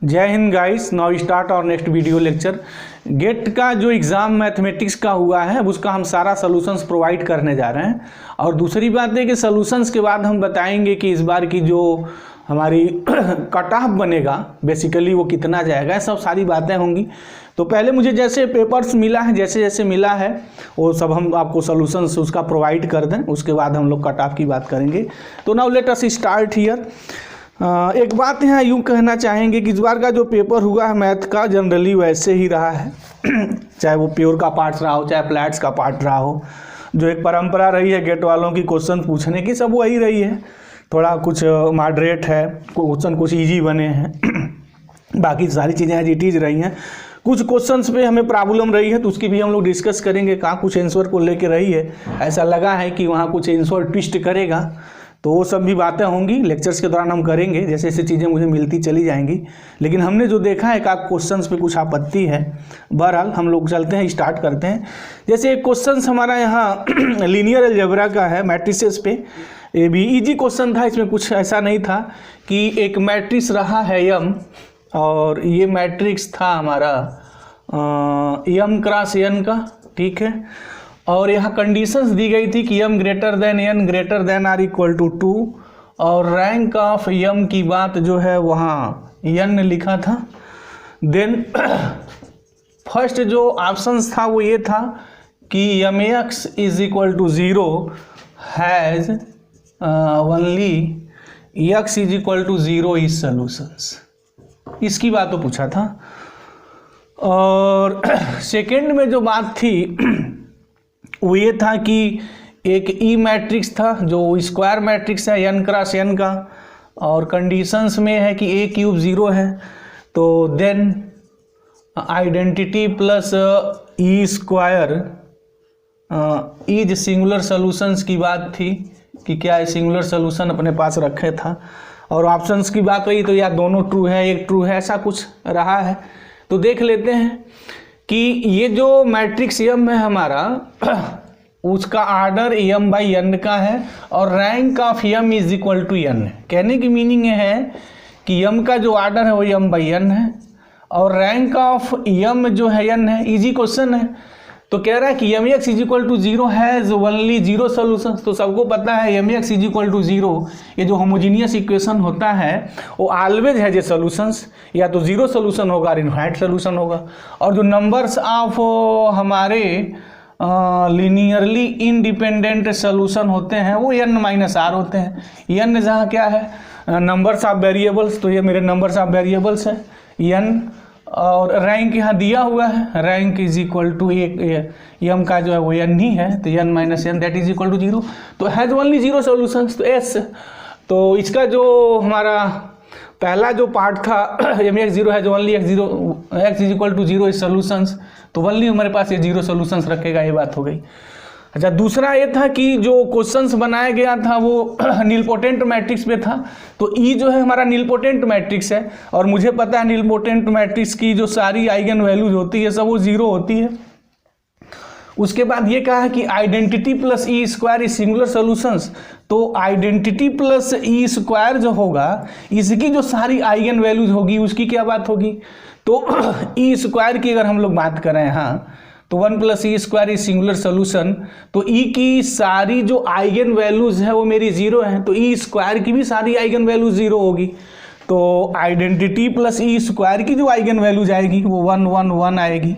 जय Hind guys. Now start और next video lecture. Gate का जो एग्ज़ाम मैथमेटिक्स का हुआ है उसका हम सारा सॉल्यूशंस प्रोवाइड करने जा रहे हैं। और दूसरी बात है कि सॉल्यूशंस के बाद हम बताएंगे कि इस बार की जो हमारी कट ऑफ बनेगा बेसिकली वो कितना जाएगा, सब सारी बातें होंगी। तो पहले मुझे जैसे पेपर्स मिला है, जैसे जैसे मिला है वो सब हम आपको सॉल्यूशंस उसका प्रोवाइड कर दें, उसके बाद हम लोग कट ऑफ की बात करेंगे। तो now let us start here. एक बात यहाँ यूँ कहना चाहेंगे कि इस बार का जो पेपर हुआ है मैथ का जनरली वैसे ही रहा है चाहे वो प्योर का पार्ट रहा हो चाहे फ्लैट्स का पार्ट रहा हो। जो एक परंपरा रही है गेट वालों की क्वेश्चन पूछने की, सब वही रही है। थोड़ा कुछ मॉडरेट है, क्वेश्चन कुछ इजी बने हैं, बाकी सारी चीज़ें एज इट इज़ रही हैं। कुछ क्वेश्चंस पे हमें प्रॉब्लम रही है तो उसकी भी हम लोग डिस्कस करेंगे। कहाँ कुछ आंसर को लेके रही है, ऐसा लगा है कि वहाँ कुछ आंसर ट्विस्ट करेगा, तो वो सब भी बातें होंगी लेक्चर्स के दौरान हम करेंगे। जैसे जैसे चीज़ें मुझे मिलती चली जाएंगी, लेकिन हमने जो देखा है कि क्वेश्चंस पे कुछ आपत्ति है। बहरहाल हम लोग चलते हैं, स्टार्ट करते हैं। जैसे एक क्वेश्चंस हमारा यहाँ लीनियर अलजेब्रा का है मैट्रिसेस पे। ये भी इजी क्वेश्चन था, इसमें कुछ ऐसा नहीं था कि एक मैट्रिक्स रहा है यम, और ये मैट्रिक्स था हमारा यम क्रॉस एन का, ठीक है। और यहाँ कंडीशंस दी गई थी कि m greater than n greater than or equal to 2, और रैंक ऑफ यम की बात जो है वहाँ एन लिखा था। देन फर्स्ट जो ऑप्शंस था वो ये था कि m x is equal to 0 has only x is equal to 0 is solutions, इसकी बात तो पूछा था। और सेकेंड में जो बात थी वो ये था कि एक ई मैट्रिक्स था जो स्क्वायर मैट्रिक्स है एन क्रॉस एन का, और कंडीशंस में है कि ए क्यूब 0 है, तो then identity plus E square is singular solutions की बात थी कि क्या सिंगुलर सॉल्यूशन अपने पास रखे था। और ऑप्शंस की बात हुई तो या दोनों ट्रू है एक ट्रू है, ऐसा कुछ रहा है। तो देख लेते हैं कि ये जो मैट्रिक्स यम है हमारा उसका आर्डर यम बाई एन का है, और rank of M is equal to N है। कहने की मीनिंग है कि यम का जो आर्डर है वो यम बाई एन है, और रैंक ऑफ यम जो है एन है। इजी क्वेश्चन है। तो कह रहा है कि m x is equal to 0 has only 0 solution. तो सबको पता है m x is equal to 0, ये जो होमोजीनियस इक्वेशन होता है वो ऑलवेज है जो सॉल्यूशंस या तो 0 सॉल्यूशन होगा और इनफाइनाइट सॉल्यूशन होगा। और जो नंबर्स ऑफ हमारे लीनियरली इंडिपेंडेंट सॉल्यूशन होते हैं वो n-r होते हैं। n जहाँ क्या है नंबर्स ऑफ वेरिएबल्स, तो ये मेरे नंबर्स ऑफ वेरिएबल्स है n। और रैंक यहाँ दिया हुआ है, रैंक इज इक्वल टू यम का जो है वो n ही है, तो n-n that is equal to 0। तो हैज़ ओनली 0 सॉल्यूशंस, तो s। तो इसका जो हमारा पहला जो पार्ट था यम एक्स 0 है जो only x is equal to 0 is solutions, तो ओनली हमारे पास ये 0 सॉल्यूशंस रखेगा, ये बात हो गई। अच्छा, दूसरा ये था कि जो क्वेश्चंस बनाया गया था वो नीलपोटेंट मैट्रिक्स पे था। तो ई जो है हमारा नीलपोटेंट मैट्रिक्स है, और मुझे पता है नीलपोटेंट मैट्रिक्स की जो सारी आइगन वैल्यूज होती है सब वो 0 होती है। उसके बाद ये कहा है कि identity plus E square is singular solutions. तो आइडेंटिटी प्लस ई स्क्वायर जो होगा इसकी जो सारी आइगन वैल्यूज होगी उसकी क्या बात होगी। तो ई स्क्वायर की अगर हम लोग बात करें हाँ तो 1 plus E square is singular solution. तो ई की सारी जो आइगन वैल्यूज है वो मेरी 0 है, तो ई स्क्वायर की भी सारी आइगन वैल्यूज 0 होगी। तो आइडेंटिटी प्लस ई स्क्वायर की जो आइगन वैल्यूज आएगी वो 1 1 1 आएगी,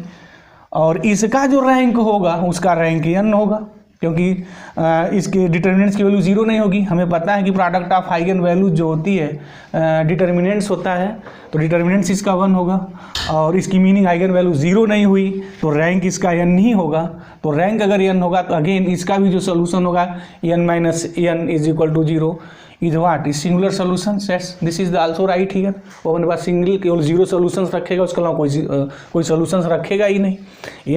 और इसका जो रैंक होगा उसका रैंक n होगा, क्योंकि इसके डिटर्मिनेंट्स की वैल्यू 0 नहीं होगी। हमें पता है कि प्रोडक्ट ऑफ आइगन वैल्यूज जो होती है डिटर्मिनेंट्स होता है, तो डिटर्मिनेंट्स इसका 1 होगा, और इसकी मीनिंग आइगन वैल्यू 0 नहीं हुई तो रैंक इसका n ही होगा। तो रैंक अगर n होगा तो अगेन इसका भी जो सोल्यूशन होगा n-n is equal to 0 is what is singular solution. This is also right here. वो अपने पास सिंगल केवल 0 सॉल्यूशंस रखेगा, उसके अलावा कोई सॉल्यूशंस रखेगा ही नहीं।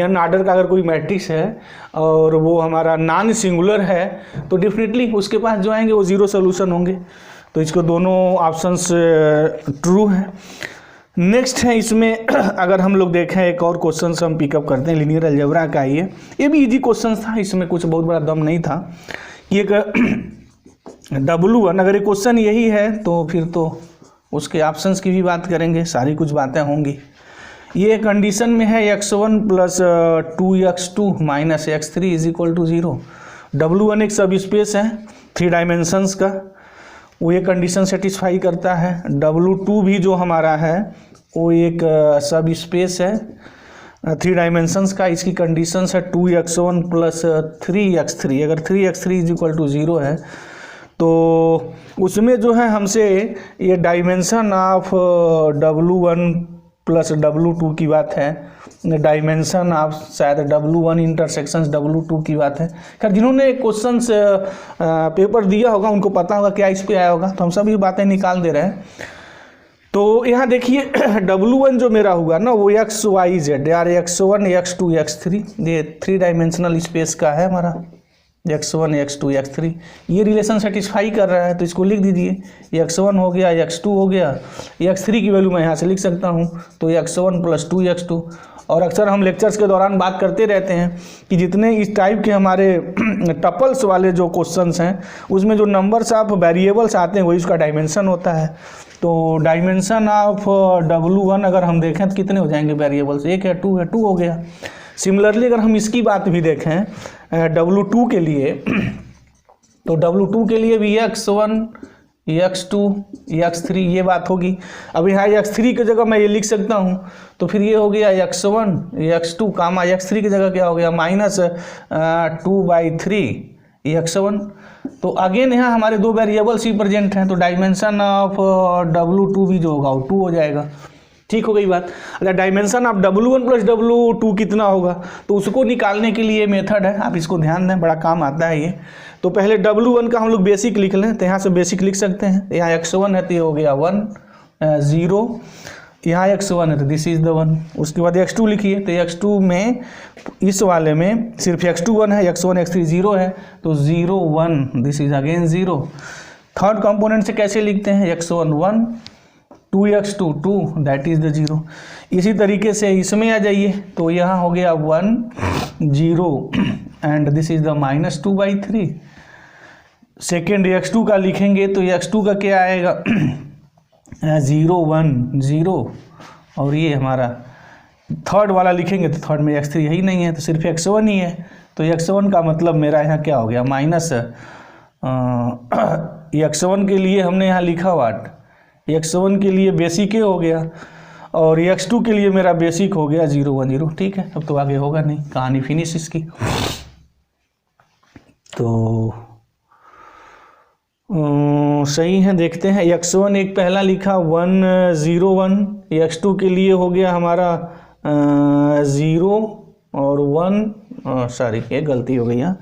n आर्डर का अगर कोई मैट्रिक्स है और वो हमारा नॉन सिंगुलर है तो डेफिनेटली उसके पास जो आएंगे वो 0 सॉल्यूशन होंगे। तो इसको दोनों ऑप्शंस ट्रू हैं। नेक्स्ट है इसमें अगर हम लोग देखें एक और क्वेश्चन हम पिकअप करते हैं लीनियर अलजेब्रा का। ये भी इजी क्वेश्चन था, इसमें कुछ बहुत बड़ा दम नहीं था। ये W1 अगर क्वेश्चन यही है तो फिर तो उसके ऑप्शंस की भी बात करेंगे, सारी कुछ बातें होंगी। ये कंडीशन में है x1 plus 2x2 minus x3 is equal to 0। W1 एक सब स्पेस है 3 डायमेंशंस का, वो ये कंडीशन सेटिस्फाई करता है। W2 भी जो हमारा है वो एक सब स्पेस है 3 डायमेंशंस का, इसकी कंडीशंस है 2x1 प्लस 3x3। अगर 3x3 इज इक्वल टू 0 है तो उसमें जो है हमसे ये dimension of W1 plus W2 की बात है, डायमेंशन ऑफ शायद W1 इंटरसेक्शंस W2 की बात है। खैर जिन्होंने क्वेश्चंस पेपर दिया होगा उनको पता होगा क्या इस पे आया होगा, तो हम सभी बातें निकाल दे रहे हैं। तो यहाँ देखिए W1 जो मेरा होगा ना वो x y z यार x1 x2 x3 ये 3 डायमेंशनल स्पेस का है हमारा, x1 x2 x3 ये रिलेशन सेटिस्फाई कर रहा है, तो इसको लिख दीजिए। x1 हो गया, x2 हो गया, x3 की वैल्यू मैं यहाँ से लिख सकता हूँ, तो x1 प्लस 2x2। और अक्सर हम लेक्चर्स के दौरान बात करते रहते हैं कि जितने इस टाइप के हमारे टपल्स वाले जो क्वेश्चंस हैं उसमें जो नंबर्स ऑफ वेरिएबल्स आते हैं वही उसका डायमेंशन होता है। तो डायमेंशन ऑफ W1 अगर हम देखें तो कितने हो जाएंगे वेरिएबल्स, 1 है 2 है, 2 हो गया। सिमिलरली अगर हम इसकी बात भी देखें W2 के लिए, तो W2 के लिए भी x1 x2 x3 ये बात होगी। अब यहाँ x3 की जगह मैं ये लिख सकता हूँ, तो फिर ये हो गया x1 x2 कामा x3 की जगह क्या हो गया माइनस 2/3 x1। तो अगेन यहाँ हमारे 2 वेरिएबल्स ही प्रेजेंट हैं, तो डायमेंशन ऑफ W2 भी जो होगा वो 2 हो जाएगा। ठीक हो गई बात। अगर dimension of W1 plus W2 कितना होगा तो उसको निकालने के लिए मेथड है, आप इसको ध्यान दें, बड़ा काम आता है ये। तो पहले W1 का हम लोग बेसिक लिख लें, तो यहाँ से बेसिक लिख सकते हैं। यहाँ x1 है तो ये हो गया 1 0, यहाँ x1 है तो दिस इज द 1। उसके बाद x2 लिखिए, तो x2 में इस वाले में सिर्फ x2 1 है, x1 x3 0 है, तो 0 1 this is again 0। Third component से कैसे लिखते हैं, x1 1 2x2 2 that is the 0। इसी तरीके से इसमें आ जाइए, तो यहाँ हो गया 1 0 and this is the minus 2/3। Second x2 का लिखेंगे तो x2 का क्या आएगा 0 1 0, और ये हमारा थर्ड वाला लिखेंगे तो थर्ड में x3 यही नहीं है, तो सिर्फ x1 ही है। तो x1 का मतलब मेरा यहाँ क्या हो गया माइनस x1 के लिए हमने यहाँ लिखा वाट, x1 के लिए बेसिक ही हो गया, और x2 के लिए मेरा बेसिक हो गया 0 1 0। ठीक है, अब तो आगे होगा नहीं, कहानी फिनिश इसकी। तो सही है, देखते हैं। x1 एक पहला लिखा 1 0 1, x2 के लिए हो गया हमारा 0 और 1, सॉरी ये गलती हो गई यहाँ।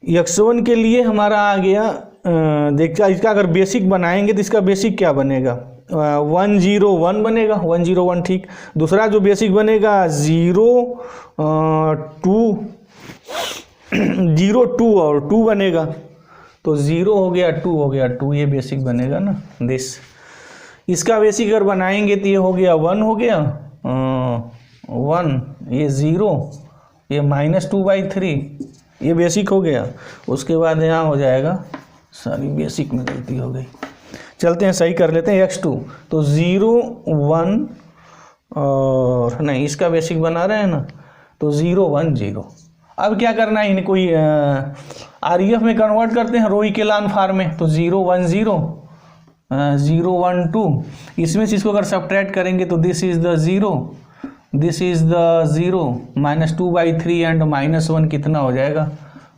x1 के लिए हमारा आ गया, देखा इसका अगर बेसिक बनाएंगे तो इसका बेसिक क्या बनेगा 1 0 1 बनेगा, 1 0 1 ठीक। दूसरा जो बेसिक बनेगा 0 2 0 2 और 2 बनेगा, तो 0 हो गया 2 हो गया 2, ये बेसिक बनेगा ना दिस। इसका बेसिक अगर बनाएंगे तो ये हो गया 1 हो गया 1, ये 0, ये माइनस 2/3, ये बेसिक हो गया। उसके बाद यहाँ हो जाएगा, सॉरी बेसिक में गलती हो गई, चलते हैं सही कर लेते हैं x2, तो 0 1 और नहीं इसका बेसिक बना रहे हैं ना, तो 0 1 0। अब क्या करना है, इनको REF में कन्वर्ट करते हैं रो इकेलान फॉर्म में, तो 0 1 0 0 1 2, इसमें से इसको अगर सब्ट्रैक्ट करेंगे तो this is the 0 this is the 0 minus 2/3 and minus 1 कितना हो जाएगा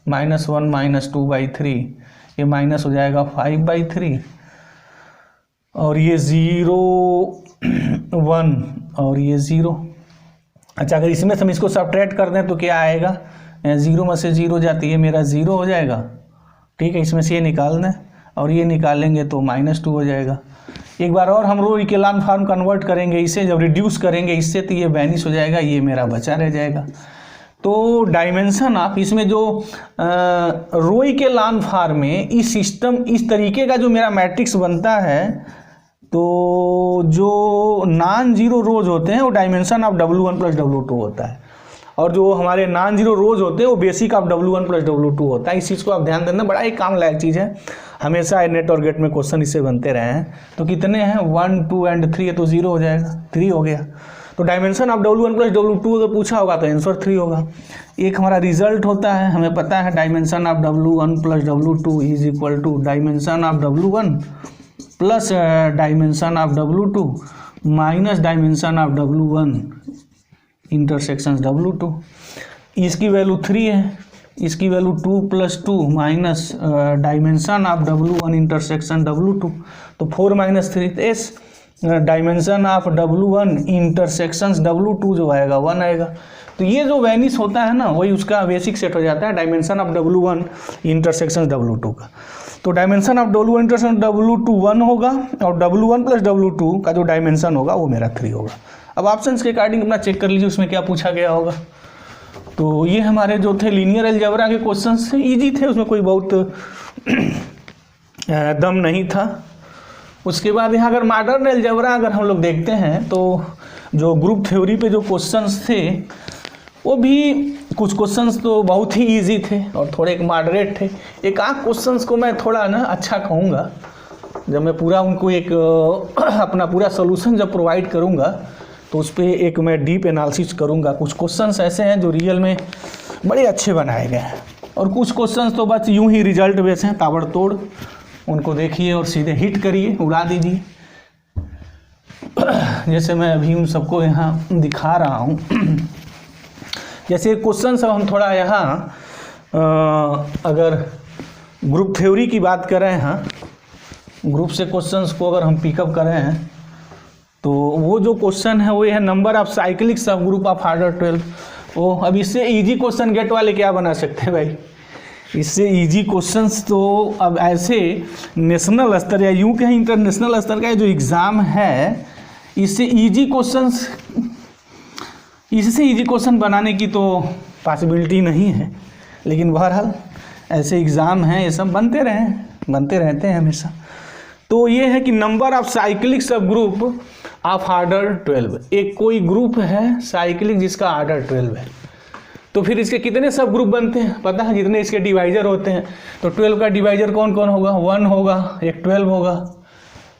-1 माइनस 2/3, ये माइनस हो जाएगा 5/3, और ये 0 1 और ये 0। अच्छा अगर इसमें से हम इसको सब्ट्रैक्ट कर दें तो क्या आएगा, 0 में से 0 जाती है, मेरा 0 हो जाएगा। ठीक है, इसमें से ये निकाल दें और ये निकालेंगे तो -2 हो जाएगा। एक बार और हम रो इकेलान फॉर्म कन्वर्ट करेंगे, इसे जब रिड्यूस करेंगे इससे तो ये वैनिश हो जाएगा, ये मेरा बचा रह जाएगा। तो डायमेंशन आप इसमें जो रो इकेलान फॉर्म में इस सिस्टम इस तरीके का जो मेरा मैट्रिक्स बनता है, तो जो नॉन जीरो रोज होते हैं वो dimension of W1 plus W2 होता है, और जो हमारे नॉन जीरो रोज होते हैं वो basic of W1 plus W2 होता है। इस चीज़ को आप ध्यान देना, बड़ा ही काम लायक चीज़ है। हमेशा नेट और गेट में क्वेश्चन इससे बनते रहे हैं। तो कितने हैं 1 2 एंड 3 है तो 0 हो जाएगा, 3 हो गया। तो dimension of W1 plus W2 अगर पूछा होगा तो आंसर 3 होगा। एक हमारा रिजल्ट होता है, हमें पता है dimension of W1 plus W2 is equal to dimension of W1 plus dimension of W2 minus dimension of W1 intersection W2। इसकी वैल्यू 3 है, इसकी value 2 plus 2 minus dimension of W1 intersection W2, तो 4 minus 3 is dimension of W1 intersection W2 जो आएगा 1 आएगा। तो ये जो वैनिश होता है ना वही उसका बेसिक सेट हो जाता है dimension of W1 intersection W2 का। तो dimension of W1 intersection W2 1 होगा और W1 प्लस W2 का जो डायमेंशन होगा वो मेरा 3 होगा। अब ऑप्शंस के अकॉर्डिंग अपना चेक कर लीजिए उसमें क्या पूछा गया होगा। तो ये हमारे जो थे लीनियर अलजेब्रा के क्वेश्चंस थे, इजी थे, उसमें कोई बहुत दम नहीं था। उसके बाद यहाँ अगर मॉडर्न अलजेब्रा अगर हम लोग देखते हैं तो जो ग्रुप थ्योरी पे जो क्वेश्चंस थे वो भी कुछ क्वेश्चंस तो बहुत ही इजी थे और थोड़े एक मॉडरेट थे। एक आध क्वेश्चंस को मैं थोड़ा ना अच्छा कहूँगा, जब मैं पूरा उनको एक अपना पूरा सोल्यूशन जब प्रोवाइड करूँगा तो उस पर एक मैं डीप एनालिसिस करूँगा। कुछ क्वेश्चंस ऐसे हैं जो रियल में बड़े अच्छे बनाए गए हैं और कुछ क्वेश्चंस तो बस यूं ही रिजल्ट बेस हैं ताबड़तोड़, उनको देखिए और सीधे हिट करिए, उड़ा दीजिए। जैसे मैं अभी उन सबको यहाँ दिखा रहा हूँ। जैसे क्वेश्चन सब हम थोड़ा यहाँ अगर ग्रुप थ्योरी की बात करें, हाँ ग्रुप से क्वेश्चंस को अगर हम पिकअप करें तो वो जो क्वेश्चन है वो है नंबर ऑफ साइक्लिक सब ग्रुप ऑफ ऑर्डर 12। वो अब इससे इजी क्वेश्चन गेट वाले क्या बना सकते हैं भाई, इससे इजी क्वेश्चंस तो अब ऐसे नेशनल स्तर या यूं कहीं इंटरनेशनल स्तर का जो एग्ज़ाम है इससे इजी क्वेश्चंस, इससे इजी क्वेश्चन बनाने की तो पॉसिबिलिटी नहीं है। लेकिन बहरहाल ऐसे एग्ज़ाम हैं, ये सब बनते रहते हैं हमेशा। तो ये है कि नंबर ऑफ साइक्लिक सब ग्रुप ऑफ ऑर्डर 12, एक कोई ग्रुप है साइक्लिक जिसका ऑर्डर 12 है, तो फिर इसके कितने सब ग्रुप बनते हैं पता है, जितने इसके डिवाइजर होते हैं। तो 12 का डिवाइजर कौन कौन होगा, 1 होगा, एक 12 होगा,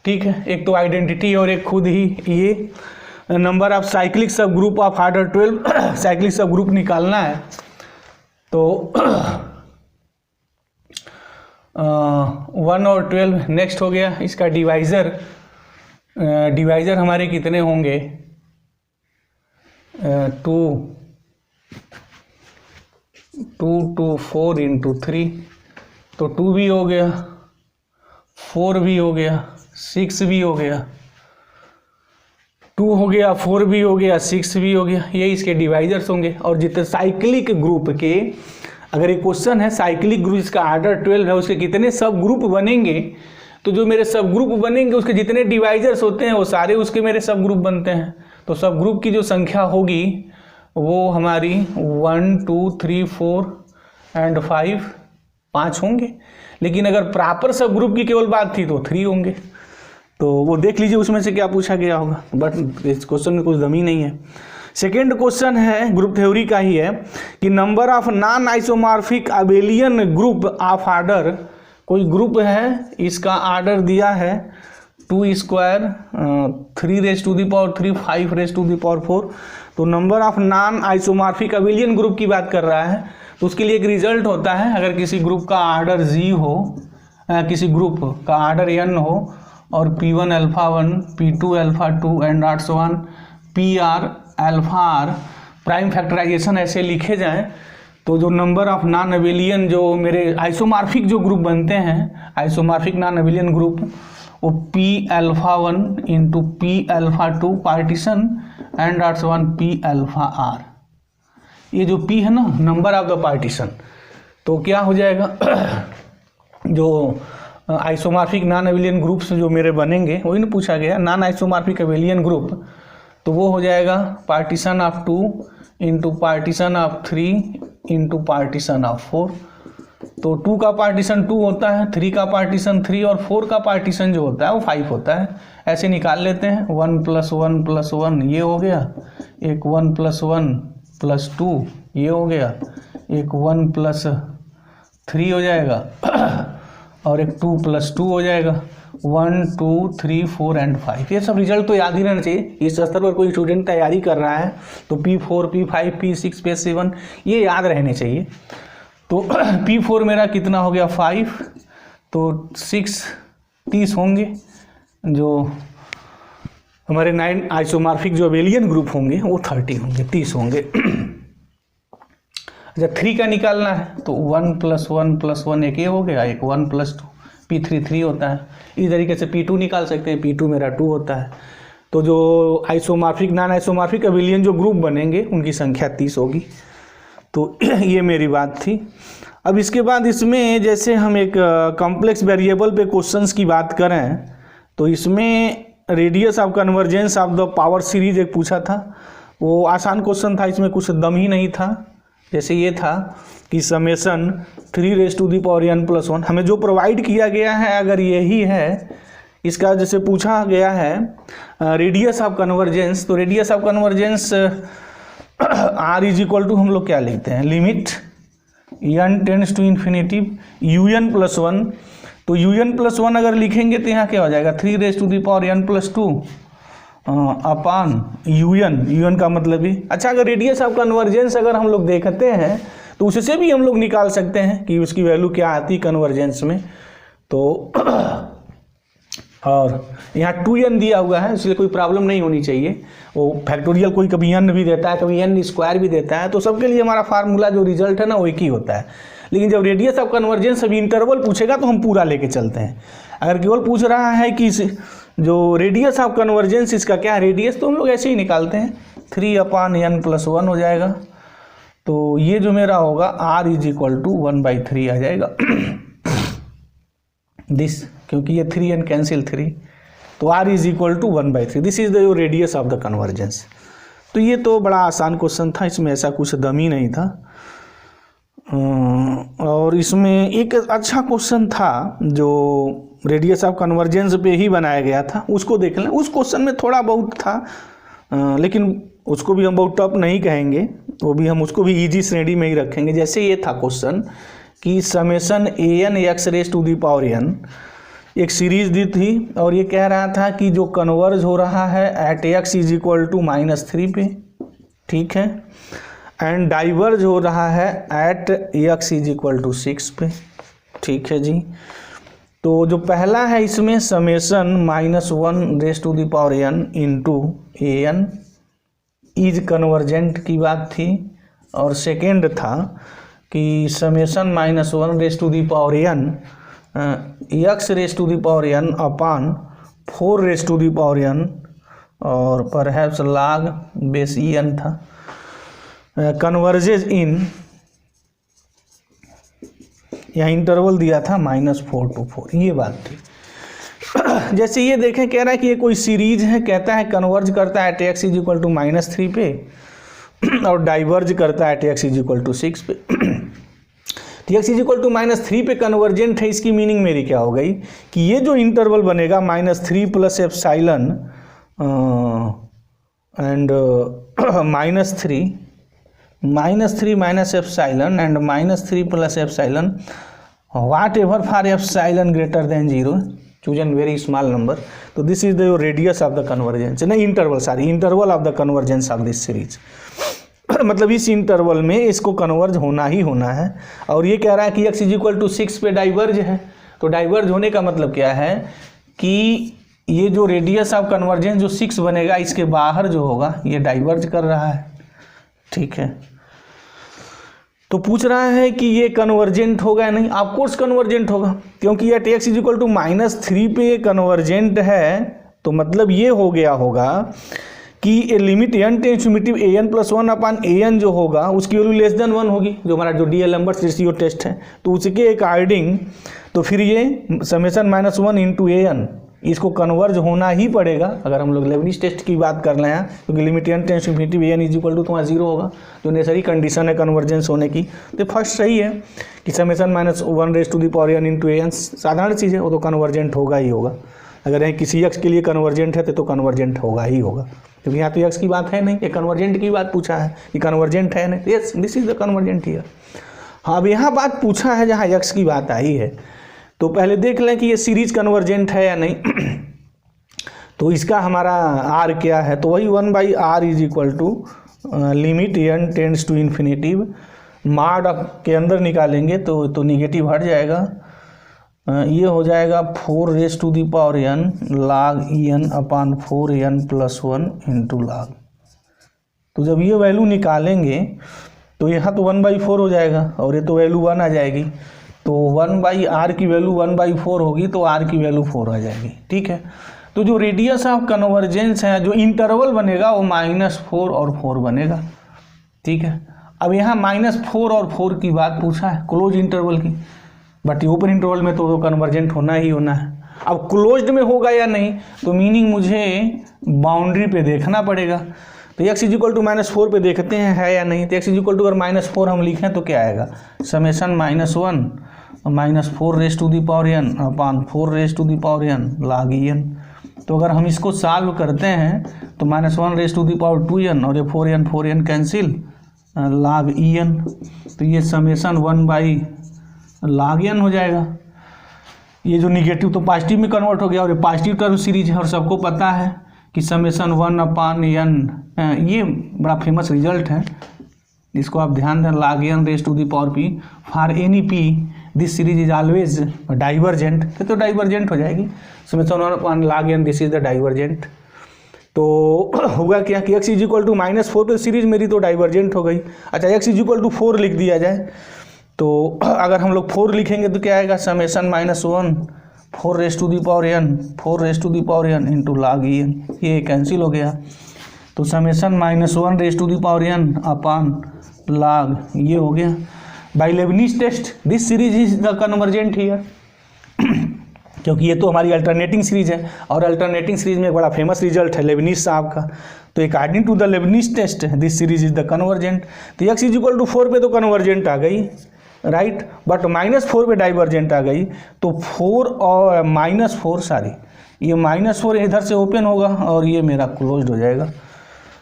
ठीक है, एक तो आइडेंटिटी और एक खुद ही ये नंबर ऑफ साइक्लिक सब ग्रुप ऑफ ऑर्डर 12 साइक्लिक सब ग्रुप निकालना है। तो 1 और 12 नेक्स्ट हो गया। इसका डिवाइजर हमारे कितने होंगे, 2 4 इंटू 3, तो 2 भी हो गया, 4 भी हो गया, 6 भी हो गया, 2 हो गया, 4 भी हो गया, 6 भी हो गया, ये इसके डिवाइजर्स होंगे। और जितने साइक्लिक ग्रुप के, अगर एक क्वेश्चन है साइक्लिक ग्रुप जिसका ऑर्डर 12 है उसके कितने सब ग्रुप बनेंगे, तो जो मेरे सब ग्रुप बनेंगे उसके जितने डिवाइजर्स होते हैं वो सारे उसके मेरे सब ग्रुप बनते हैं। तो सब ग्रुप की जो संख्या होगी वो हमारी 1 2 3 4 एंड 5 होंगे। लेकिन अगर प्रॉपर सब ग्रुप की केवल बात थी तो 3 होंगे। तो वो देख लीजिए उसमें से क्या पूछा गया होगा, बट इस क्वेश्चन में कुछ दमी नहीं है। सेकेंड क्वेश्चन है ग्रुप थ्योरी का ही है कि number of non isomorphic abelian group of order, कोई ग्रुप है इसका ऑर्डर दिया है 2 square 3 raise to the power 3 5 raise to the power 4। तो number of non isomorphic abelian group की बात कर रहा है। तो उसके लिए एक रिजल्ट होता है, अगर किसी ग्रुप का ऑर्डर G हो, किसी ग्रुप का ऑर्डर N हो और P1 alpha 1 P2 alpha 2 and not so on PR alpha R prime factorization ऐसे लिखे जाएं, तो जो नंबर ऑफ नॉन अबेलियन जो मेरे आइसोमॉर्फिक जो ग्रुप बनते हैं, आइसोमॉर्फिक नॉन अबेलियन ग्रुप, वो P alpha 1 into P alpha 2 partition and not so on P alpha R। ये जो P है ना नंबर ऑफ द पार्टीशन, तो क्या हो जाएगा जो आइसोमॉर्फिक नॉन अबेलियन ग्रुप्स जो मेरे बनेंगे वही ना पूछा गया, नॉन आइसोमॉर्फिक अबेलियन ग्रुप, तो वो हो जाएगा partition of 2 into partition of 3 into partition of 4। तो 2 का पार्टीशन 2 होता है, 3 का पार्टीशन 3 और 4 का पार्टीशन जो होता है वो 5 होता है। ऐसे निकाल लेते हैं, 1 + 1 + 1 ये हो गया, एक 1 + 1 + 2 ये हो गया, एक 1 + 3 हो जाएगा और एक 2 + 2 हो जाएगा, 1 2 3 4 एंड 5। ये सब रिजल्ट तो याद ही रहना चाहिए। इस स्तर पर कोई स्टूडेंट तैयारी कर रहा है तो P4 P5 P6 P7 ये याद रहने चाहिए। तो P4 मेरा कितना हो गया 5, तो 6 30 होंगे, जो हमारे 9 आइसोमॉर्फिक जो अबेलियन ग्रुप होंगे वो 30 होंगे, 30 होंगे। जब 3 का निकालना है तो 1 + 1 + 1 एक ये हो गया, एक 1 + 2 P3 3 होता है। इस तरीके से P2 निकाल सकते हैं, P2 मेरा 2 होता है। तो जो आइसोमॉर्फिक नॉन आइसोमॉर्फिक अबेलियन जो ग्रुप बनेंगे उनकी संख्या 30 होगी। तो ये मेरी बात थी। अब इसके बाद इसमें जैसे हम एक कॉम्प्लेक्स वेरिएबल पे क्वेश्चंस की बात करें तो इसमें radius of convergence of the power series एक पूछा था, वो आसान क्वेश्चन था, इसमें कुछ दम ही नहीं था। जैसे ये था कि समेशन 3n+1 हमें जो प्रोवाइड किया गया है अगर यही है, इसका जैसे पूछा गया है रेडियस ऑफ कन्वर्जेंस, तो रेडियस ऑफ कन्वर्जेंस r = हम लोग क्या लिखते हैं, limit n tends to infinity un+1। तो un+1 अगर लिखेंगे तो यहाँ क्या हो जाएगा 3n+2 अपान un का मतलब ही। अच्छा, अगर रेडियस ऑफ कन्वर्जेंस अगर हम लोग देखते हैं तो उससे भी हम लोग निकाल सकते हैं कि उसकी वैल्यू क्या आती है कन्वर्जेंस में। तो और यहाँ 2n दिया हुआ है, इसलिए कोई प्रॉब्लम नहीं होनी चाहिए। वो फैक्टोरियल कोई कभी n भी देता है, कभी n² भी देता है, तो सबके लिए हमारा फार्मूला जो रिजल्ट है ना वो एक ही होता है। लेकिन जब रेडियस ऑफ कन्वर्जेंस अभी इंटरवल पूछेगा तो हम पूरा लेके चलते हैं। अगर केवल पूछ रहा है कि जो रेडियस ऑफ कन्वर्जेंस इसका क्या है रेडियस, तो हम लोग ऐसे ही निकालते हैं, 3/n+1 हो जाएगा। तो ये जो मेरा होगा r = 1/3 आ जाएगा दिस, क्योंकि ये 3n कैंसिल 3, तो r = 1/3। This is the radius of the convergence. तो ये तो बड़ा आसान क्वेश्चन था, इसमें ऐसा कुछ दम ही नहीं था। और इसमें एक अच्छा क्वेश्चन था जो रेडियस ऑफ कन्वर्जेंस पे ही बनाया गया था, उसको देख लें। उस क्वेश्चन में थोड़ा बहुत था, लेकिन उसको भी हम बहुत टफ नहीं कहेंगे, वो भी हम उसको भी इजी श्रेणी में ही रखेंगे। जैसे ये था क्वेश्चन कि समेशन an(x⁴n) एक सीरीज दी थी और ये कह रहा था कि जो कन्वर्ज हो रहा है एट x = -3 पे, ठीक है, एंड डाइवर्ज हो रहा है एट x = 6 पे, ठीक है जी। तो जो पहला है इसमें summation -1n × an is convergent की बात थी, और सेकेंड था कि समेशन -1n x⁴n अपान 4n और परहैप्स log बेस en था, कन्वर्जेज इन, यहाँ इंटरवल दिया था -4 to 4, ये बात थी। जैसे ये देखें, कह रहा है कि ये कोई सीरीज है, कहता है कन्वर्ज करता है एट x = -3 पे और डाइवर्ज करता है एट x = 6 पे। तो x = -3 पे कन्वर्जेंट है, इसकी मीनिंग मेरी क्या हो गई कि ये जो इंटरवल बनेगा -3 + epsilon and -3 epsilon and -3 + epsilon whatever for epsilon greater than 0 choose n very small number. तो this is the radius of the convergence, नहीं interval of the convergence of this series. मतलब इस interval में इसको converge होना ही होना है। और ये कह रहा है कि x = 6 पे डाइवर्ज है, तो डाइवर्ज होने का मतलब क्या है कि ये जो रेडियस ऑफ कन्वर्जेंस जो 6 बनेगा इसके बाहर जो होगा ये डाइवर्ज कर रहा है, ठीक है। तो पूछ रहा है कि ये कन्वर्जेंट होगा या नहीं। ऑफ कोर्स कन्वर्जेंट होगा, क्योंकि ये x = -3 पे कन्वर्जेंट है, तो मतलब ये हो गया होगा कि a limit n tends to an+1 upon an जो होगा उसकी वैल्यू <1 होगी, जो हमारा जो DL-Lambert रेशियो टेस्ट है, तो उसके अकॉर्डिंग तो फिर ये समेशन -1 × an इसको कन्वर्ज होना ही पड़ेगा। अगर हम लोग लेबनिज टेस्ट की बात कर रहे हैं, क्योंकि limit n tends to an = तो वहाँ 0 होगा, जो नेसेसरी कंडीशन है कन्वर्जेंस होने की। तो फर्स्ट सही है कि समेशन -1n × an साधारण चीज़ है, वो तो कन्वर्जेंट होगा ही होगा। अगर यहाँ किसी x के लिए कन्वर्जेंट है तो कन्वर्जेंट होगा ही होगा, क्योंकि यहाँ तो x की बात है नहीं, ये कन्वर्जेंट की बात पूछा है कि कन्वर्जेंट है नहीं। Yes, this is the convergent here. हाँ, अब यहाँ बात पूछा है जहाँ x की बात आई है, तो पहले देख लें कि ये सीरीज कन्वर्जेंट है या नहीं। तो इसका हमारा आर क्या है, तो वही 1/r is equal to limit n tends to infinity, mod के अंदर निकालेंगे तो निगेटिव हट जाएगा, ये हो जाएगा 4 raise to the power n log en upon 4n + 1 into log। तो जब ये वैल्यू निकालेंगे तो यहाँ तो 1/4 हो जाएगा और ये तो वैल्यू 1 आ जाएगी, तो 1/r की वैल्यू 1/4 होगी तो r की वैल्यू 4 आ जाएगी। ठीक है, तो जो रेडियस ऑफ कन्वर्जेंस है, जो इंटरवल बनेगा वो -4 और 4 बनेगा। ठीक है, अब यहाँ -4 और 4 की बात पूछा है क्लोज इंटरवल की, बट ओपन इंटरवल में तो कन्वर्जेंट होना ही होना है। अब क्लोज्ड में होगा या नहीं तो मीनिंग मुझे बाउंड्री पे देखना पड़ेगा। तो x = -4 पे देखते हैं है या नहीं। तो x = अगर -4 हम लिखें तो क्या आएगा, summation -1 -4 raise to the power n upon 4 raise to the power n log en। तो अगर हम इसको सॉल्व करते हैं तो -1 raise to the power 2n और ये 4n कैंसिल log en, तो ये समेशन 1/log n हो जाएगा। ये जो निगेटिव तो पॉजिटिव में कन्वर्ट हो गया और ये पॉजिटिव टर्म सीरीज है और सबको पता है कि समेशन 1/n, ये बड़ा फेमस रिजल्ट है, इसको आप ध्यान दें, log n raise to the power p for any p this series is always divergent, तो डाइवर्जेंट हो जाएगी, summation 1/log n this is the divergent. तो होगा क्या कि x = -4 पे सीरीज मेरी तो डाइवर्जेंट हो गई। अच्छा, x = 4 लिख दिया जाए, तो अगर हम लोग 4 लिखेंगे तो क्या आएगा, summation -1 4 raise to the power n into log en, ये कैंसिल हो गया, तो summation -1 raise to the power n upon log, ये हो गया। By Leibniz test this series is the convergent here, क्योंकि ये तो हमारी अल्टरनेटिंग सीरीज है और अल्टरनेटिंग सीरीज में एक बड़ा फेमस रिजल्ट है लेबनिज साहब का। तो according to the Leibniz test this series is the convergent. तो x = 4 पे तो कन्वर्जेंट आ गई, राइट, बट -4 पे डाइवर्जेंट आ गई, तो 4 और -4 सारी, ये -4 इधर से ओपन होगा और ये मेरा क्लोज्ड हो जाएगा।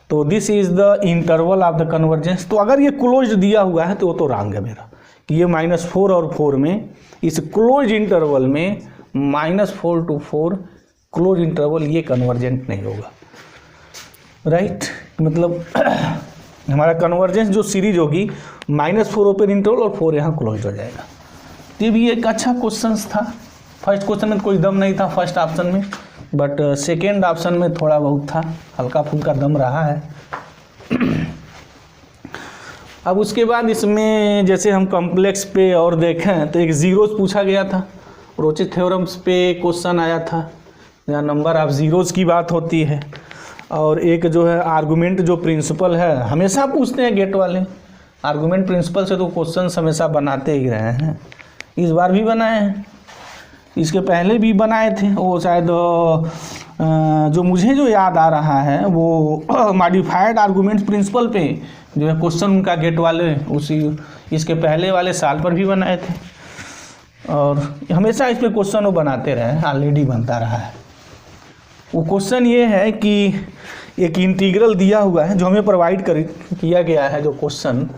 तो this is the interval of the convergence. तो अगर ये क्लोज्ड दिया हुआ है तो वो तो रॉन्ग है मेरा, कि ये -4 और 4 में, इस क्लोज इंटरवल में -4 to 4 क्लोज इंटरवल, ये कन्वर्जेंट नहीं होगा, राइट। मतलब हमारा कन्वर्जेंस जो सीरीज होगी -4 ओपन इंटरवल और 4 यहाँ क्लोज हो जाएगा। तो ये भी एक अच्छा क्वेश्चन था। फर्स्ट क्वेश्चन में कोई दम नहीं था फर्स्ट ऑप्शन में, बट सेकेंड ऑप्शन में थोड़ा बहुत था, हल्का फुल्का दम रहा है। अब उसके बाद इसमें जैसे हम कॉम्प्लेक्स पे और देखें तो एक जीरोस पूछा गया था, रोचित थ्योरम्स पे क्वेश्चन आया था जहाँ नंबर ऑफ जीरोस की बात होती है, और एक जो है आर्गुमेंट जो प्रिंसिपल है, हमेशा पूछते हैं गेट वाले, आर्गुमेंट प्रिंसिपल से तो क्वेश्चन हमेशा बनाते ही रहे हैं, इस बार भी बनाए हैं, इसके पहले भी बनाए थे। वो शायद जो मुझे जो याद आ रहा है वो मॉडिफाइड आर्गुमेंट प्रिंसिपल पे जो है क्वेश्चन उनका गेट वाले उसी इसके पहले वाले साल पर भी बनाए थे, और हमेशा इस पे क्वेश्चन वो बनाते रहे हैं, ऑलरेडी बनता रहा है। वो क्वेश्चन ये है कि एक इंटीग्रल दिया हुआ है जो हमें प्रोवाइड किया गया है, जो क्वेश्चन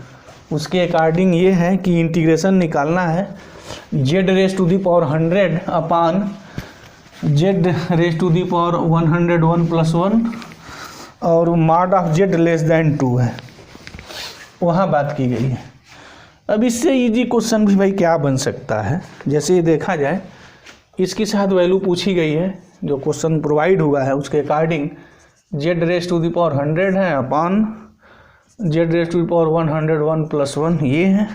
उसके अकॉर्डिंग ये है कि इंटीग्रेशन निकालना है z⁻100 अपान z⁻101 + 1 और मॉड ऑफ z <2 है, वहाँ बात की गई है। अब इससे इजी क्वेश्चन भी भाई क्या बन सकता है, जैसे ये देखा जाए इसके साथ वैल्यू पूछी गई है, जो क्वेश्चन प्रोवाइड हुआ है उसके अकॉर्डिंग z⁻100 है अपान z⁻101 + 1 ये है,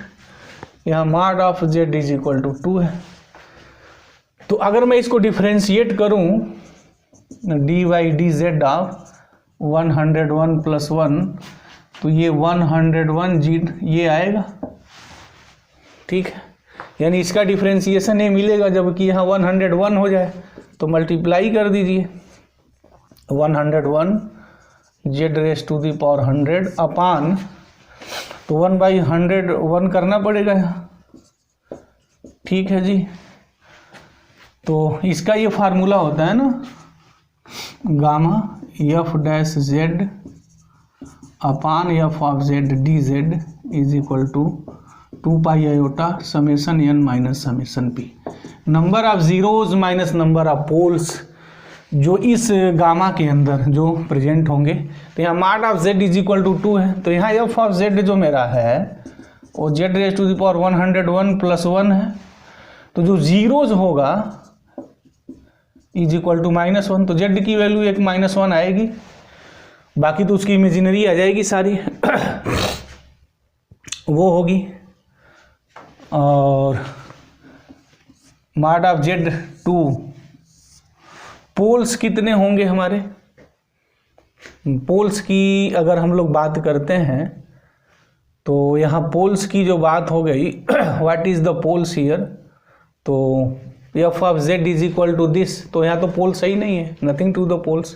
यहाँ मॉड ऑफ z = 2 है। तो अगर मैं इसको डिफ्रेंशिएट करूँ dy/dz ऑफ 101 + 1, तो ये 101 जी ये आएगा, ठीक है, यानी इसका डिफ्रेंशिएशन ये मिलेगा, जबकि यहाँ 101 हो जाए तो मल्टीप्लाई कर दीजिए 101 z⁻100 अपान, तो 1/101 करना पड़ेगा यहाँ, ठीक है जी। तो इसका ये फार्मूला होता है ना, gamma f' upon f of z dz = 2π i summation n - summation p। Number of zeros minus number of poles जो इस गामा के अंदर जो प्रेजेंट होंगे। तो यहाँ mod of z is equal to 2 है, तो यहाँ एफ ऑफ z जो मेरा है वो z raise to the power 101 plus 1 है। तो जो जीरोज होगा इज इक्वल टू -1, तो z की वैल्यू एक -1 आएगी, बाकी तो उसकी इमेजिनरी आ जाएगी सारी वो होगी। और माड ऑफ z2 पोल्स कितने होंगे हमारे, पोल्स की अगर हम लोग बात करते हैं तो यहाँ पोल्स की जो बात हो गई what is the poles here, तो f of z is equal to this, तो यहाँ तो पोल सही नहीं है, नथिंग टू द पोल्स,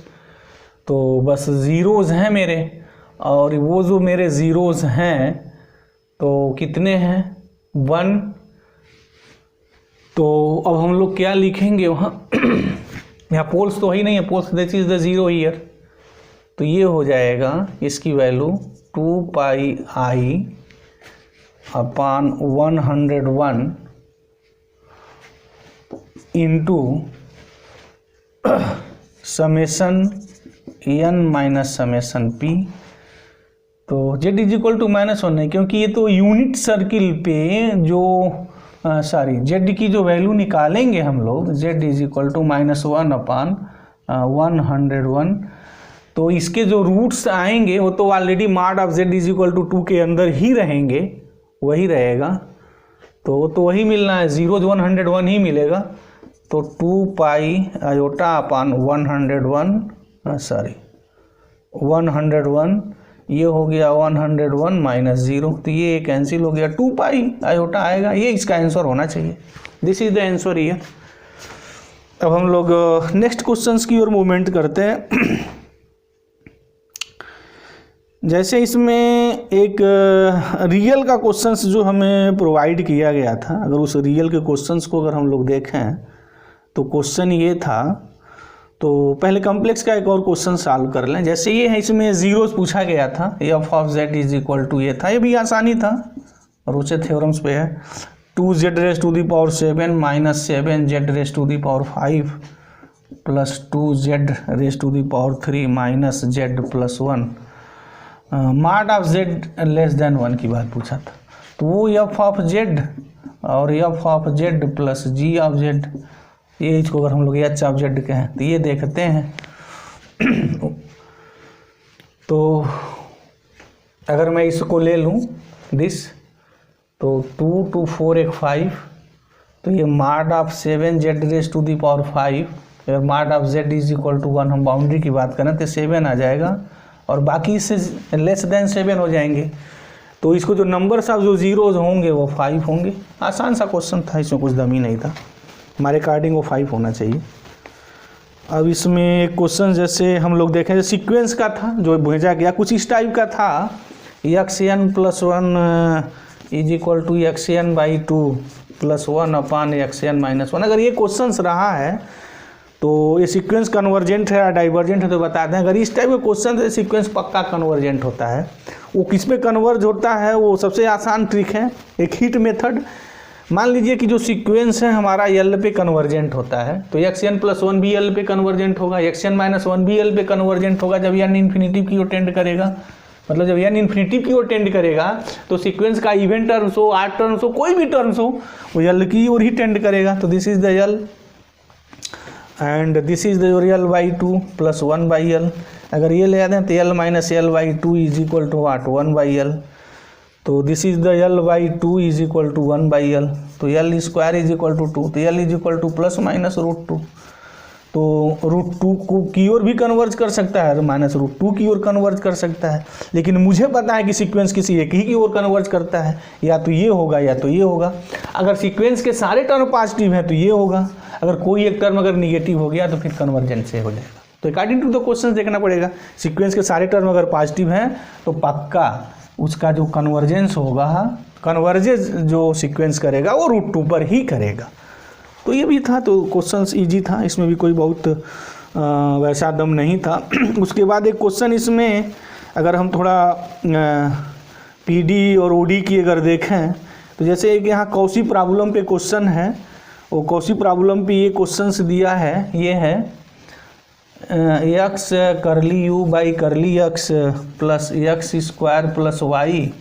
तो बस ज़ीरोज़ हैं मेरे, और वो जो मेरे ज़ीरोज़ हैं तो कितने हैं 1। तो अब हम लोग क्या लिखेंगे वहाँ यहाँ पोल्स तो ही नहीं है, poles this is the zero here, तो ये हो जाएगा इसकी value 2 pi i upon 101 into summation n minus summation p। तो z इज इक्वल टू -1 है, क्योंकि ये तो यूनिट सर्किल पे जो z की जो वैल्यू निकालेंगे हम लोग z इज इक्वल टू -1 अपान 101, तो इसके जो रूट्स आएंगे वो तो already mod of z is equal to 2 के अंदर ही रहेंगे, वही रहेगा, तो वही मिलना है, 0 101 ही मिलेगा। तो 2 पाई आयोटा अपान 101 ये हो गया 101 माइनस 0, तो ये कैंसिल हो गया, 2 पाई आयोटा आएगा, ये इसका आंसर होना चाहिए। दिस इज द आंसर ये। अब हम लोग नेक्स्ट क्वेश्चंस की ओर मूवमेंट करते हैं। जैसे इसमें एक रियल का क्वेश्चंस जो हमें प्रोवाइड किया गया था, अगर उस रियल के क्वेश्चंस को अगर हम लोग देखें तो क्वेश्चन ये था, तो पहले कॉम्प्लेक्स का एक और क्वेश्चन सॉल्व कर लें। जैसे ये है, इसमें जीरोस पूछा गया था, F of z is equal to ये था, ये भी आसानी था, रोचे थ्योरम्स पे है, 2z raise to the power 7 minus 7z raise to the power 5 plus 2z raise to the power 3 minus z plus 1, mod of z less than 1 की बात पूछा था। तो वो एफ ऑफ z और F of z plus g of z, ये इसको अगर हम लोग एच ऑफ जेड कहें तो ये देखते हैं। तो अगर मैं इसको ले लूँ दिस, तो 2 2 4 1 5, तो ये mod of 7z raise to the power 5, अगर mod of z is equal to 1 हम बाउंड्री की बात करें तो 7 आ जाएगा, और बाकी इससे लेस देन 7 हो जाएंगे। तो इसको जो नंबर्स ऑफ जो जीरोज होंगे वो 5 होंगे। आसान सा क्वेश्चन था, इसमें कुछ दम ही नहीं था, हमारे अकॉर्डिंग वो 5 होना चाहिए। अब इसमें एक क्वेश्चन जैसे हम लोग देखें, जो सीक्वेंस का था जो भेजा गया कुछ इस टाइप का था, xn plus 1 is equal to xn by 2 plus 1 upon xn minus 1। अगर ये क्वेश्चन रहा है तो ये सीक्वेंस कन्वर्जेंट है या डाइवर्जेंट है तो बता दें। अगर इस टाइप का क्वेश्चन है, सीक्वेंस पक्का कन्वर्जेंट होता है। वो किस में कन्वर्ज होता है, वो सबसे आसान ट्रिक है, एक हिट मेथड। मान लीजिए कि जो सीक्वेंस है हमारा एल पे कन्वर्जेंट होता है, तो xn प्लस 1 भी एल पे कन्वर्जेंट होगा, xn माइनस 1 भी एल पे कन्वर्जेंट होगा जब n इन्फिनिटी की ओर टेंड करेगा। मतलब जब n इन्फिनिटी की ओर टेंड करेगा तो सीक्वेंस का इवन टर्म्स हो, आड टर्म्स हो, कोई भी टर्म्स हो, वो एल की ओर ही टेंड करेगा। तो this is the l and this is the l by 2 plus 1 by l. अगर ये ले आते हैं तो l minus l by 2 is equal to what 1 by l. तो this is the l by 2 is equal to 1 by l. तो l square is equal to 2, तो l is equal to plus minus root 2। तो root 2 को की ओर भी converge कर सकता है, माइनस रूट 2 की ओर कन्वर्ज कर सकता है। लेकिन मुझे पता है कि सीक्वेंस किसी एक ही की ओर कन्वर्ज करता है, या तो ये होगा या तो ये होगा। अगर सीक्वेंस के सारे टर्म पॉजिटिव हैं तो ये होगा, अगर कोई एक टर्म अगर निगेटिव हो गया तो फिर कन्वर्जेंस से हो जाएगा। तो अकॉर्डिंग टू द क्वेश्चन देखना पड़ेगा, सीक्वेंस के सारे टर्म अगर पॉजिटिव हैं तो पक्का उसका जो कन्वर्जेंस होगा, कन्वर्जेंस जो सीक्वेंस करेगा वो रूट 2 पर ही करेगा। तो ये भी था, तो क्वेश्चन इजी था, इसमें भी कोई बहुत वैसा दम नहीं था। उसके बाद एक क्वेश्चन इसमें अगर हम थोड़ा पीडी और ओडी की अगर देखें तो जैसे एक यहाँ कौशी प्रॉब्लम पे क्वेश्चन है, वो कौशी प्रॉब्लम पे ये क्वेश्चंस दिया है, ये है x curly u by curly x plus x square plus y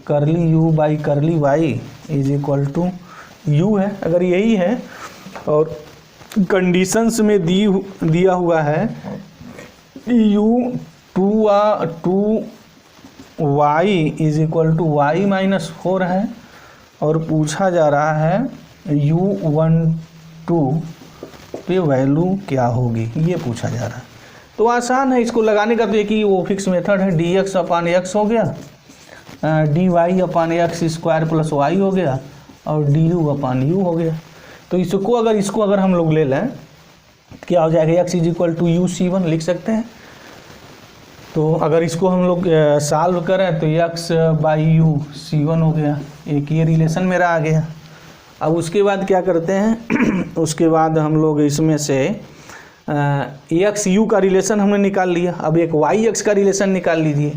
curly u by curly y is equal to u है। अगर यही है और कंडीशंस में दिया हुआ है U two Y is equal to Y minus 4 है और पूछा जा रहा है u12 पे वैल्यू क्या होगी, ये पूछा जा रहा है। तो आसान है इसको लगाने का, तो एक ही वो फिक्स मेथड है, dx अपान एक्स हो गया, dy अपान एक्स स्क्वायर प्लस वाई हो गया और du अपान यू हो गया। तो इसको अगर हम लोग ले लें क्या हो जाएगा, x is equal to U c1 लिख सकते हैं। तो अगर इसको हम लोग सॉल्व करें तो x बाई यू c1 हो गया, एक ये रिलेशन मेरा आ गया। अब उसके बाद क्या करते हैं उसके बाद हम लोग इसमें से एक्स यू का रिलेशन हमने निकाल लिया, अब एक वाई एक्स का रिलेशन निकाल लीजिए।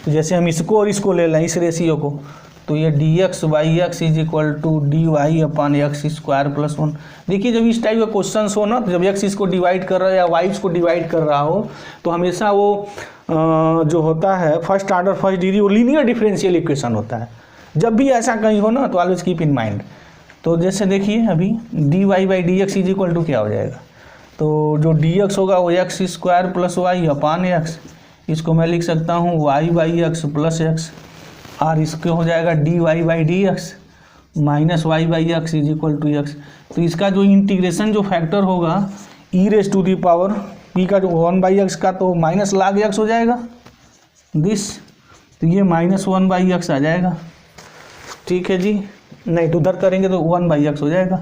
तो जैसे हम इसको और इसको ले लें इस रेशियो को, तो ये D X by x is equal to D Y upon X square plus 1। देखिए जब इस टाइप का क्वेश्चन हो ना, तो जब एक्स इसको डिवाइड कर रहा है या वाई इसको डिवाइड कर रहा हो, तो हमेशा वो जो होता है फर्स्ट ऑर्डर फर्स्ट डिग्री वो लीनियर डिफरेंशियल इक्वेशन होता है। जब भी ऐसा कहीं हो ना तो ऑलवेज कीप इन माइंड। तो जैसे देखिए अभी d y by d x is equal to क्या हो जाएगा, तो जो डी एक्स होगा वो x square plus y upon x, इसको मैं लिख सकता हूँ y by x plus x, और इसके हो जाएगा d y by d x minus y by x is equal to x. तो इसका जो इंटीग्रेशन जो फैक्टर होगा e raise to the power p का जो 1 बाई एक्स का तो माइनस log एक्स हो जाएगा दिस, तो ये माइनस 1 बाई एक्स आ जाएगा। ठीक है जी, नहीं तो उधर करेंगे तो 1 बाई एक्स हो जाएगा,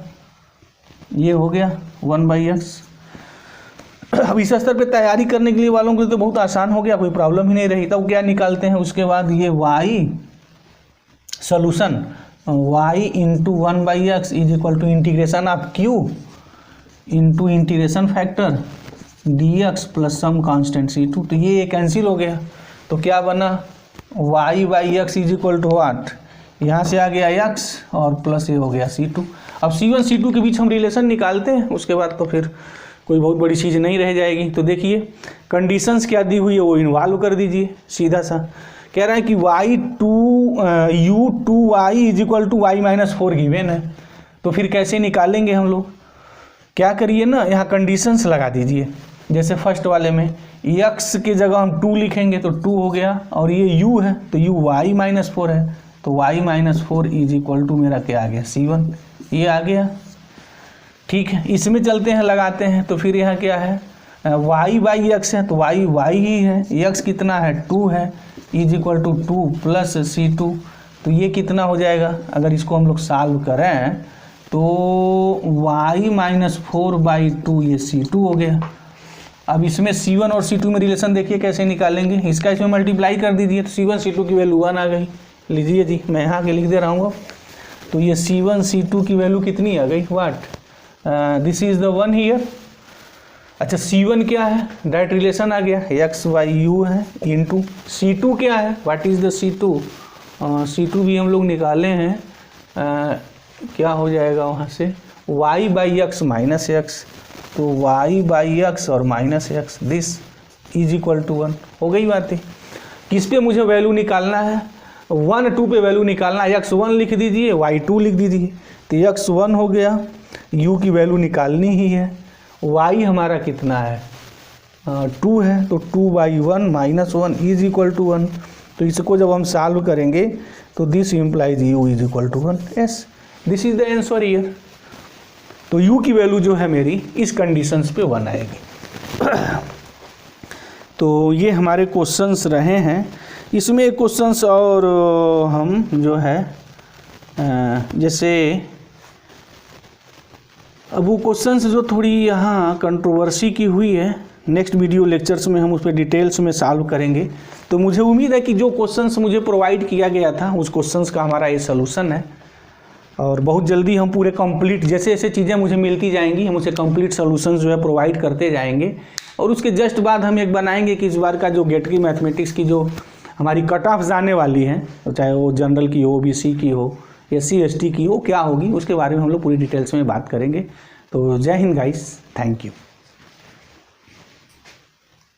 ये हो गया 1 बाई एक्स। अब इस स्तर पे तैयारी करने के लिए वालों के लिए तो बहुत आसान हो गया, कोई प्रॉब्लम ही नहीं रही। तब क्या निकालते हैं उसके बाद, ये y solution y into 1 by x is equal to integration of q into integration factor d x plus some constant c2। तो ये कैंसिल हो गया, तो क्या बना y by x is equal to what, यहाँ से आ गया x और प्लस ये हो गया c2। अब c1 c2 के बीच हम रिलेशन निकालते हैं, उसके बाद तो फिर कोई बहुत बड़ी चीज़ नहीं रह जाएगी। तो देखिए कंडीशंस क्या दी हुई है वो इन्वॉल्व कर दीजिए सीधा सा। कह रहा है कि u2y is equal to Y minus 4 given है, तो फिर कैसे निकालेंगे हम लोग, क्या करिए ना यहाँ कंडीशंस लगा दीजिए। जैसे फर्स्ट वाले में x के जगह हम 2 लिखेंगे तो 2 हो गया, और ये u है तो u y माइनस 4 है, तो y minus 4 is equal to मेरा क्या आ गया c1, ये आ गया। ठीक है, इसमें चलते हैं लगाते हैं, तो फिर यहाँ क्या है y बाई एक्स है तो y ही है, x कितना है 2 है is equal to 2 plus c2। तो ये कितना हो जाएगा, अगर इसको हम लोग सॉल्व करें तो y माइनस 4 बाई 2 ये c2 हो गया। अब इसमें c1 और c2 में रिलेशन देखिए कैसे निकालेंगे, इसका इसमें मल्टीप्लाई कर दीजिए तो c1 c2 की वैल्यू 1 आ गई। लीजिए जी मैं यहाँ के लिख दे रहा हूँ, तो ये c1 c2 की वैल्यू कितनी आ गई, what this is the 1 here. अच्छा c1 क्या है, डायरेक्ट रिलेशन आ गया x बाई यू है इंटू c2 क्या है, what is the c2, c2 भी हम लोग निकाले हैं, क्या हो जाएगा वहाँ से y by X minus X, तो y बाई एक्स और minus X this is equal to 1 हो गई बातें। किस पे मुझे वैल्यू निकालना है, 1 2 पे वैल्यू निकालना है, x1 लिख दीजिए y2 लिख दीजिए, तो x1 हो गया, u की वैल्यू निकालनी ही है, y हमारा कितना है 2 है, तो 2 by 1 minus 1 is equal to 1। तो इसको जब हम सॉल्व करेंगे तो this implies u is equal to 1, yes this is the answer here. तो u की वैल्यू जो है मेरी इस कंडीशंस पे 1 आएगी। तो ये हमारे क्वेश्चंस रहे हैं। इसमें एक क्वेश्चंस और हम जो है जैसे अब वो क्वेश्चंस जो थोड़ी यहाँ कंट्रोवर्सी की हुई है, नेक्स्ट वीडियो लेक्चर्स में हम उस पर डिटेल्स में सॉल्व करेंगे। तो मुझे उम्मीद है कि जो क्वेश्चंस मुझे प्रोवाइड किया गया था उस क्वेश्चंस का हमारा ये सलूशन है, और बहुत जल्दी हम पूरे कंप्लीट जैसे जैसे चीज़ें मुझे मिलती जाएंगी हम उसे कंप्लीट सॉल्यूशंस जो है प्रोवाइड करते जाएंगे। और उसके जस्ट बाद हम एक बनाएंगे कि इस बार का जो गेट की मैथमेटिक्स की जो हमारी कट ऑफ जाने वाली है, तो चाहे वो जनरल की हो, ओबीसी की हो SC ST की वो क्या होगी, उसके बारे में हम लोग पूरी डिटेल्स में बात करेंगे। तो जय हिंद गाइस, थैंक यू।